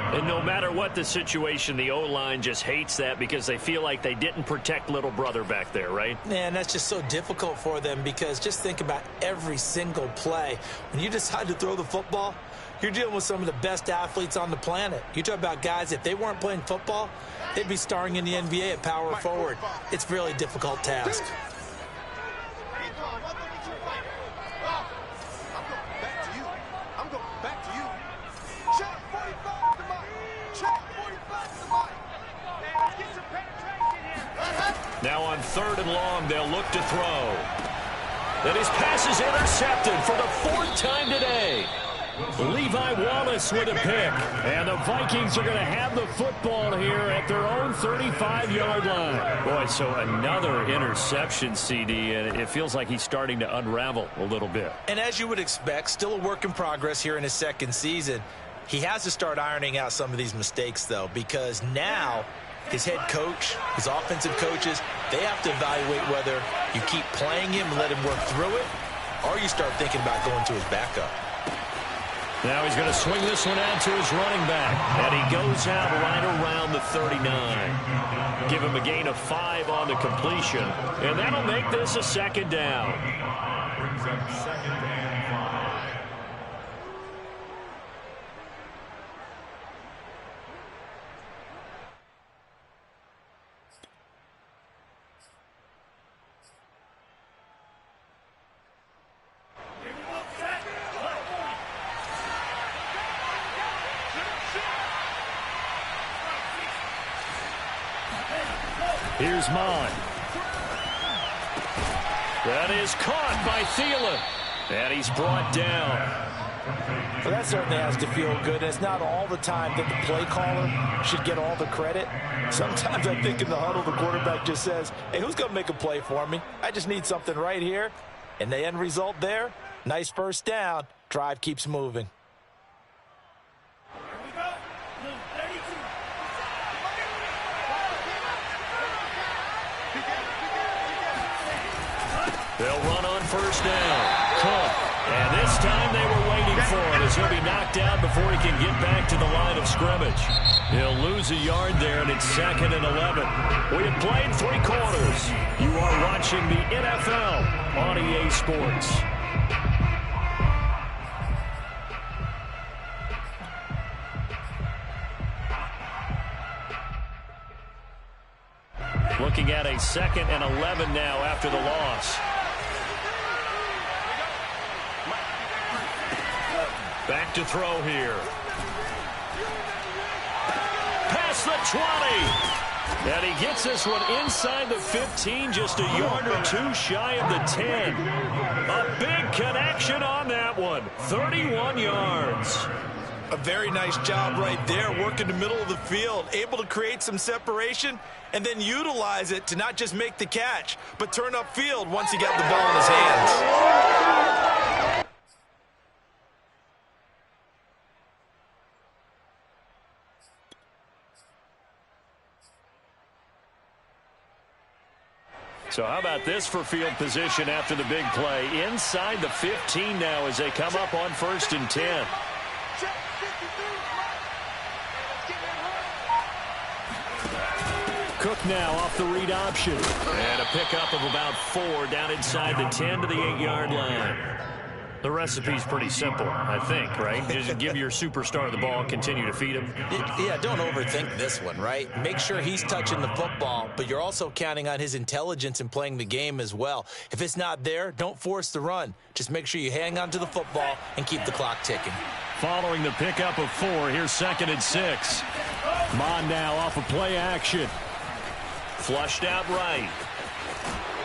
And no matter what the situation, the O-line just hates that because they feel like they didn't protect little brother back there, right? Man, that's just so difficult for them because just think about every single play. When you decide to throw the football, you're dealing with some of the best athletes on the planet. You talk about guys, if they weren't playing football, they'd be starring in the NBA at power forward. It's a really difficult task. Now on 3rd and long, they'll look to throw. And his pass is intercepted for the 4th time today. Levi Wallace with a pick. And the Vikings are going to have the football here at their own 35-yard line. Boy, so another interception, CD, and it feels like he's starting to unravel a little bit. And as you would expect, still a work in progress here in his 2nd season. He has to start ironing out some of these mistakes, though, because now his head coach, his offensive coaches, they have to evaluate whether you keep playing him and let him work through it, or you start thinking about going to his backup. Now he's going to swing this one out to his running back. And he goes out right around the 39. Give him a gain of 5 on the completion. And that'll make this a 2nd down. Brings up 2nd and 5. Here's Mond. That is caught by Thielen. And he's brought down. Well, that certainly has to feel good. It's not all the time that the play caller should get all the credit. Sometimes I think in the huddle, the quarterback just says, hey, who's going to make a play for me? I just need something right here. And the end result there, nice first down. Drive keeps moving. They'll run on first down. Cook. And this time they were waiting for it as he'll be knocked down before he can get back to the line of scrimmage. He'll lose a yard there, and it's 2nd and 11. We have played 3 quarters. You are watching the NFL on EA Sports. Looking at a 2nd and 11 now after the loss. Back to throw here. Past the 20. And he gets this one inside the 15, just a yard or 2 shy of the 10. A big connection on that one. 31 yards. A very nice job right there, working the middle of the field, able to create some separation and then utilize it to not just make the catch, but turn upfield once he got the ball in his hands. So how about this for field position after the big play? Inside the 15 now as they come up on 1st and 10. Cook now off the read option. And a pickup of about 4 down inside the 10 to the 8-yard line. The recipe's pretty simple, I think, right? Just give your superstar the ball, continue to feed him. Yeah, don't overthink this one, right? Make sure he's touching the football, but you're also counting on his intelligence in playing the game as well. If it's not there, don't force the run. Just make sure you hang on to the football and keep the clock ticking. Following the pickup of 4, here's 2nd and 6. Mon now off of play action. Flushed out right.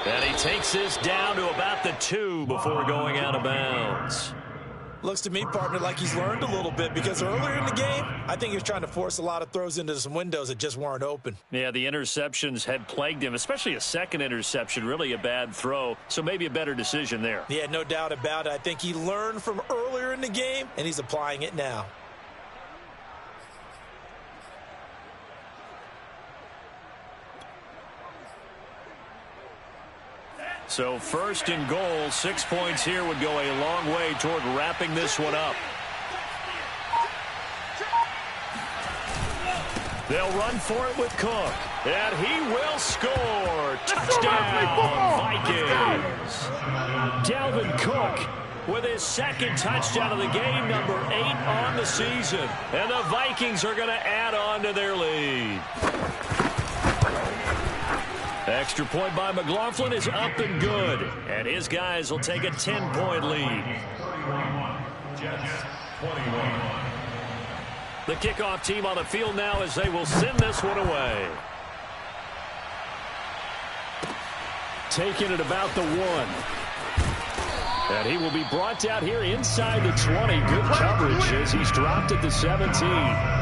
And he takes this down to about the 2 before going out of bounds. Looks to me, partner, like he's learned a little bit because earlier in the game, I think he was trying to force a lot of throws into some windows that just weren't open. Yeah, the interceptions had plagued him, especially a second interception, really a bad throw. So maybe a better decision there. Yeah, no doubt about it. I think he learned from earlier in the game, and he's applying it now. So 1st and goal, 6 points here would go a long way toward wrapping this one up. They'll run for it with Cook. And he will score. Touchdown, Vikings. Dalvin Cook with his 2nd touchdown of the game, number 8 on the season. And the Vikings are going to add on to their lead. Extra point by McLaughlin is up and good. And his guys will take a 10-point lead. Jets 21. The kickoff team on the field now as they will send this one away. Taking it about the 1. And he will be brought down here inside the 20. Good coverage as he's dropped at the 17.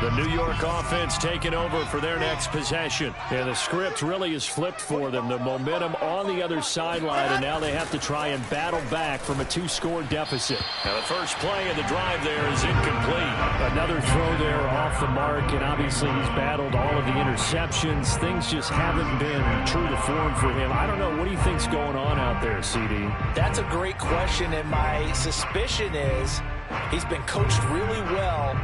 The New York offense taking over for their next possession. And the script really is flipped for them. The momentum on the other sideline, and now they have to try and battle back from a 2-score deficit. Now the first play of the drive there is incomplete. Another throw there off the mark, and obviously he's battled all of the interceptions. Things just haven't been true to form for him. I don't know. What do you think's going on out there, CD? That's a great question, and my suspicion is he's been coached really well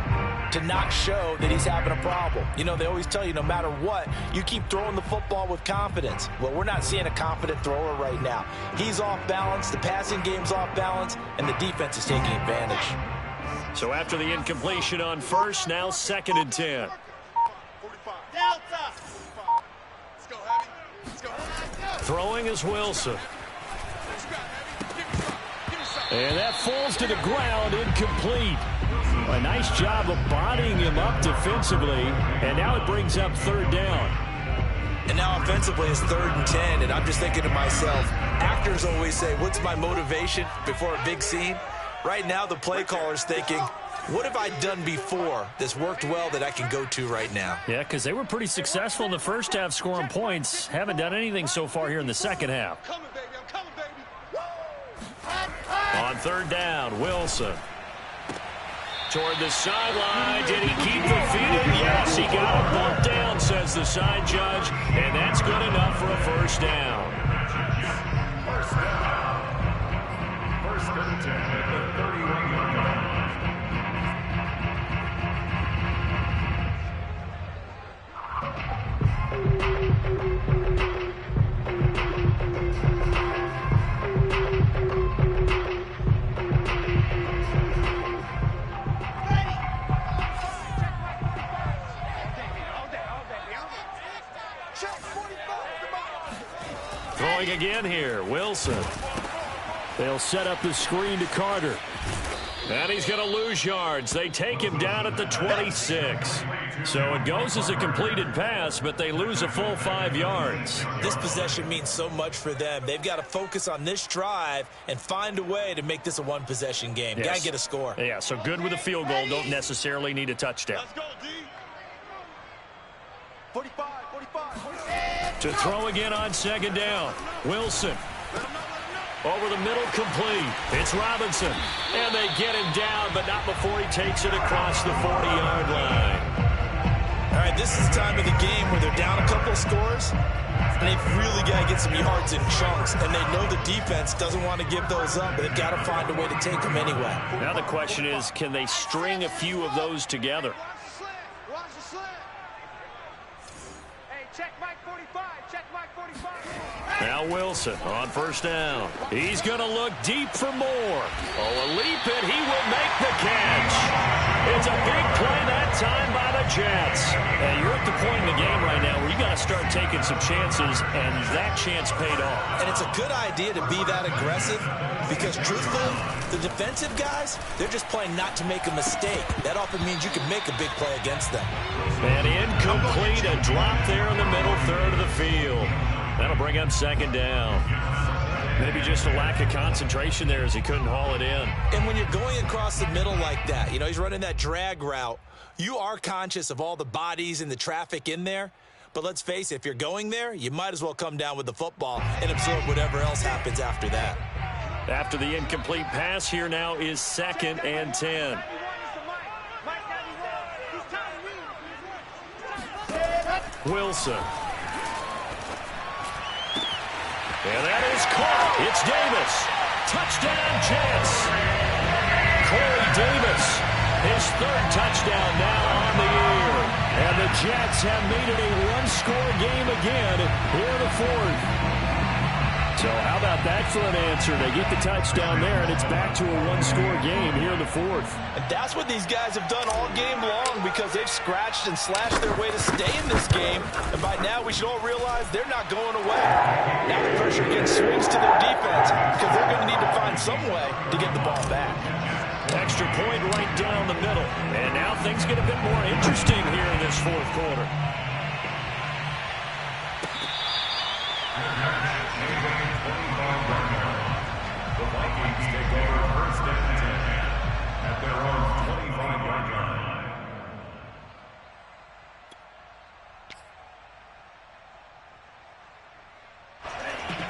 to not show that he's having a problem. You know, they always tell you no matter what, you keep throwing the football with confidence. Well, we're not seeing a confident thrower right now. He's off balance, the passing game's off balance, and the defense is taking advantage. So after the incompletion on 1st, now 2nd and 10. Throwing is Wilson. And that falls to the ground, incomplete. A nice job of bodying him up defensively, and now it brings up 3rd down. And now offensively it's 3rd and 10, and I'm just thinking to myself, actors always say, what's my motivation before a big scene? Right now the play caller's thinking, what have I done before that's worked well that I can go to right now? Yeah, because they were pretty successful in the first half scoring points. Haven't done anything so far here in the second half. I'm coming, baby. I'm coming, baby. On 3rd down, Wilson. Toward the sideline. Did he keep the feet in? Yes, he got a bump down, says the side judge. And that's good enough for a 1st down. First and 10 at the 31-yard line. Throwing again here, Wilson. They'll set up the screen to Carter. And he's going to lose yards. They take him down at the 26. So it goes as a completed pass, but they lose a full 5 yards. This possession means so much for them. They've got to focus on this drive and find a way to make this a one-possession game. Yes. Got to get a score. Yeah, so good with a field goal. Don't necessarily need a touchdown. Let's go, D. 45. To throw again on 2nd down. Wilson. Over the middle, complete. It's Robinson. And they get him down, but not before he takes it across the 40-yard line. All right, this is the time of the game where they're down a couple of scores, and they've really got to get some yards in chunks, and they know the defense doesn't want to give those up, but they've got to find a way to take them anyway. Now the question is, can they string a few of those together? Watch the slant. Hey, check Mike 45. Check Mike 45. Now Wilson on 1st down. He's going to look deep for more. Oh, a leap, and he will make the catch. It's a big play that time by the Jets. And you're at the point in the game right now where you got to start taking some chances, and that chance paid off. And it's a good idea to be that aggressive because, truthfully, the defensive guys, they're just playing not to make a mistake. That often means you can make a big play against them. And incomplete, a drop there in the middle 3rd of the field. That'll bring up 2nd down. Maybe just a lack of concentration there as he couldn't haul it in. And when you're going across the middle like that, you know, he's running that drag route, you are conscious of all the bodies and the traffic in there. But let's face it, if you're going there, you might as well come down with the football and absorb whatever else happens after that. After the incomplete pass, here now is 2nd and 10. Wilson. And that is caught. It's Davis. Touchdown, Jets. Corey Davis, his 3rd touchdown now on the year. And the Jets have made it a one-score game again here in the 4th. So how about that for an answer? They get the touchdown there, and it's back to a one-score game here in the 4th. And that's what these guys have done all game long because they've scratched and slashed their way to stay in this game. And by now, we should all realize they're not going away. Now the pressure again swings to their defense because they're going to need to find some way to get the ball back. Extra point right down the middle. And now things get a bit more interesting here in this 4th quarter. The Vikings take over 1st and 10 at their own 25-yard line.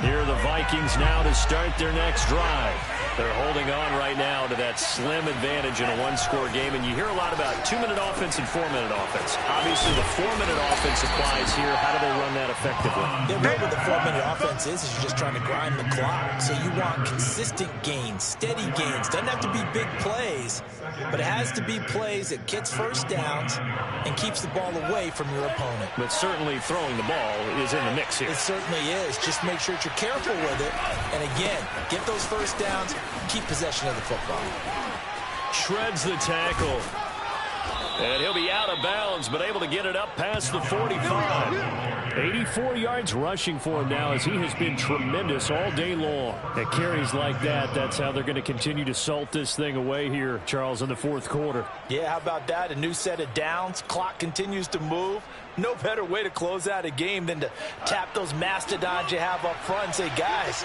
Here are the Vikings now to start their next drive. They're holding on right now to that slim advantage in a one-score game, and you hear a lot about 2-minute offense and 4-minute offense. Obviously, the 4-minute offense applies here. How do they run that effectively? Yeah, really what the 4-minute offense is you're just trying to grind the clock. So you want consistent gains, steady gains. Doesn't have to be big plays, but it has to be plays that gets 1st downs and keeps the ball away from your opponent. But certainly throwing the ball is in the mix here. It certainly is. Just make sure that you're careful with it. And again, get those 1st downs, keep possession of the football. Shreds the tackle. And he'll be out of bounds, but able to get it up past the 45. 84 yards rushing for him now, as he has been tremendous all day long. At carries like that, that's how they're going to continue to salt this thing away here, Charles, in the fourth quarter. Yeah, how about that? A new set of downs. Clock continues to move. No better way to close out a game than to tap those mastodons you have up front and say, guys,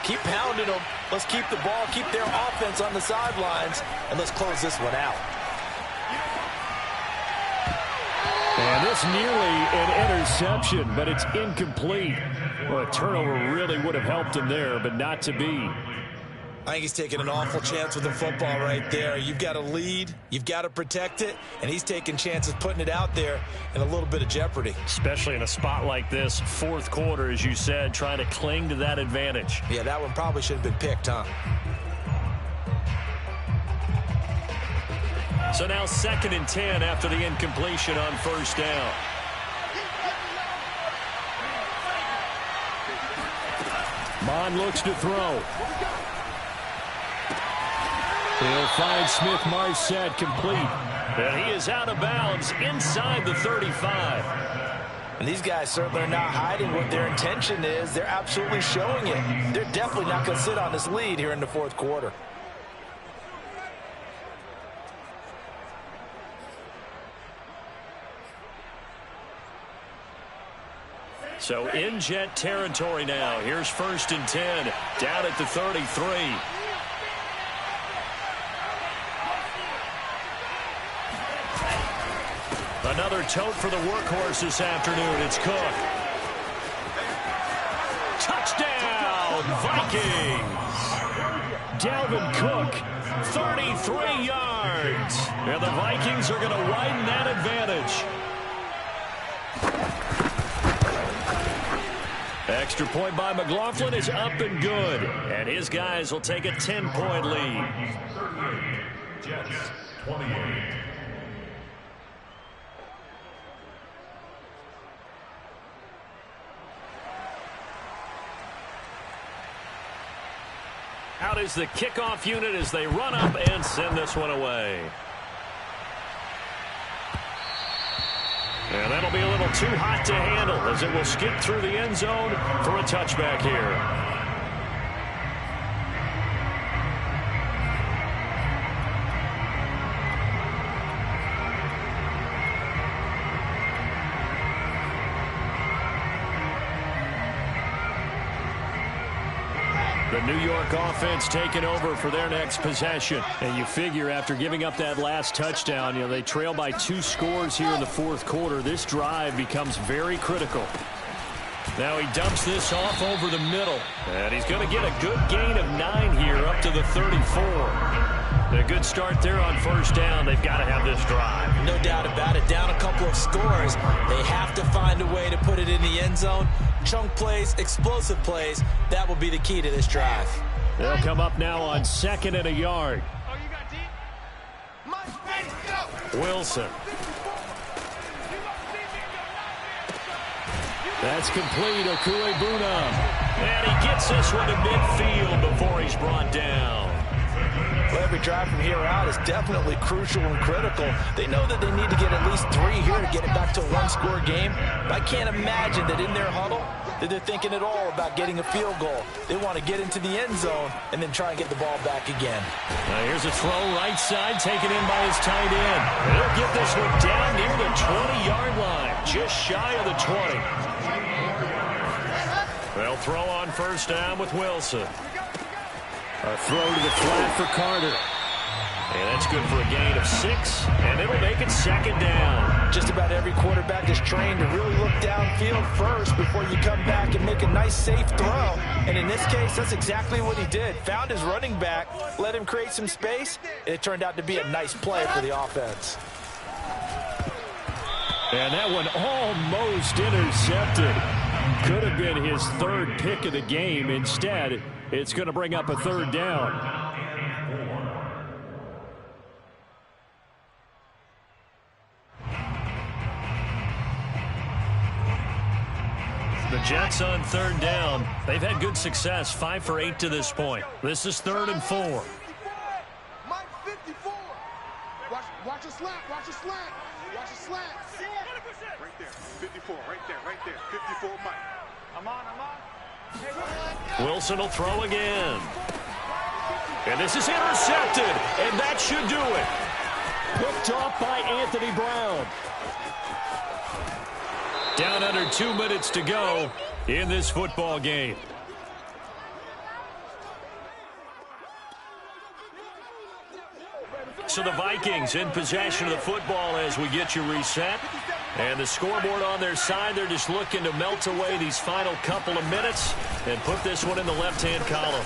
keep pounding them. Let's keep the ball, keep their offense on the sidelines, and let's close this one out. And this nearly an interception, but it's incomplete. Well, a turnover really would have helped him there, but not to be. I think he's taking an awful chance with the football right there. You've got to lead, you've got to protect it, and he's taking chances putting it out there in a little bit of jeopardy. Especially in a spot like this, fourth quarter, as you said, trying to cling to that advantage. Yeah, that one probably should have been picked, huh? So now 2nd and 10 after the incompletion on first down. Mond looks to throw. He'll find Smith-Marset complete. And he is out of bounds inside the 35. And these guys certainly are not hiding what their intention is. They're absolutely showing it. They're definitely not going to sit on this lead here in the fourth quarter. So in Jet territory now. Here's 1st and 10 down at the 33. Another tote for the workhorse this afternoon. It's Cook. Touchdown, Vikings. Dalvin Cook, 33 yards. And the Vikings are going to widen that advantage. Extra point by McLaughlin is up and good. And his guys will take a 10-point lead. 38, Jets 28. Out is the kickoff unit as they run up and send this one away. And that'll be a little too hot to handle as it will skip through the end zone for a touchback here. The New York offense taking over for their next possession. And you figure after giving up that last touchdown, they trail by 2 scores here in the fourth quarter. This drive becomes very critical. Now he dumps this off over the middle. And he's going to get a good gain of 9 here up to the 34. A good start there on first down. They've got to have this drive. No doubt about it. Down a couple of scores. They have to find a way to put it in the end zone. Chunk plays, explosive plays. That will be the key to this drive. They'll come up now on 2nd and a yard. Wilson. That's complete. Okuebuna. And he gets this one to midfield before he's brought down. Well, every drive from here out is definitely crucial and critical. They know that they need to get at least 3 here to get it back to a 1-score game. But I can't imagine that in their huddle that they're thinking at all about getting a field goal. They want to get into the end zone and then try and get the ball back again. Now here's a throw right side taken in by his tight end. He'll get this one down near the 20-yard line, just shy of the 20. They'll throw on first down with Wilson. A throw to the flat for Carter. And that's good for a gain of 6, and it'll make it 2nd down. Just about every quarterback is trained to really look downfield first before you come back and make a nice, safe throw. And in this case, that's exactly what he did. Found his running back, let him create some space, and it turned out to be a nice play for the offense. And that one almost intercepted. Could have been his 3rd pick of the game. Instead, it's going to bring up a 3rd down. The Jets on 3rd down. They've had good success, 5 for 8 to this point. This is 3rd and 4. Mike 54. Watch a slant. Watch a slant. Watch a slant. Right there. 54, right there. 54 Mike. I'm on. Wilson will throw again. And this is intercepted, and that should do it. Picked off by Anthony Brown. Down under 2 minutes to go in this football game. So the Vikings in possession of the football as we get you reset. And the scoreboard on their side, they're just looking to melt away these final couple of minutes and put this one in the left-hand column.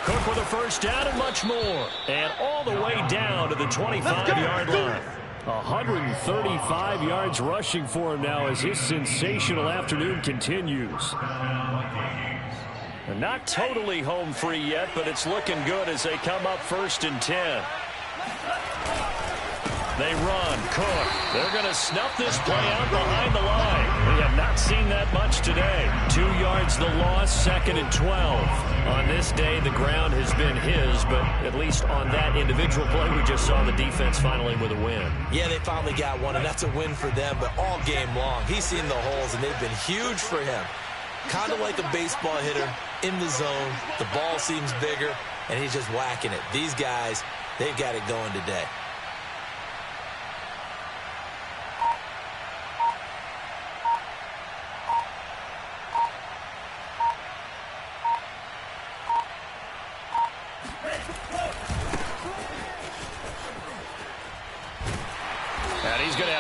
Cook with a first down and much more. And all the way down to the 25-yard line. 135 yards rushing for him now as his sensational afternoon continues. And not totally home free yet, but it's looking good as they come up 1st and 10. They run. Cook. They're going to snuff this play out behind the line. We have not seen that much today. 2 yards the loss, 2nd and 12. On this day, the ground has been his, but at least on that individual play, we just saw the defense finally with a win. Yeah, they finally got one, and that's a win for them, but all game long, he's seen the holes, and they've been huge for him. Kind of like a baseball hitter in the zone. The ball seems bigger, and he's just whacking it. These guys, they've got it going today.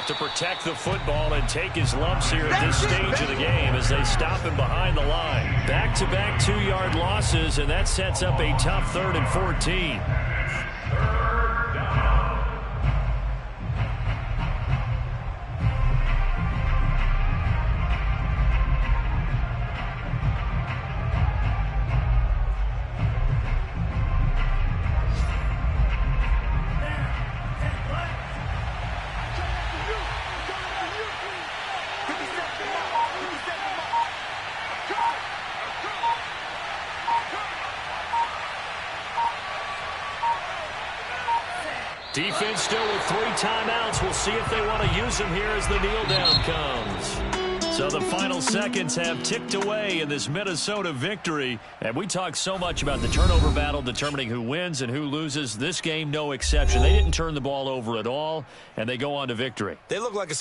To protect the football and take his lumps here at this stage of the game as they stop him behind the line. Back-to-back 2-yard losses, and that sets up a tough 3rd and 14. Defense still with 3 timeouts. We'll see if they want to use them here as the kneel down comes. So the final seconds have ticked away in this Minnesota victory. And we talked so much about the turnover battle determining who wins and who loses. This game, no exception. They didn't turn the ball over at all, and they go on to victory. They look like a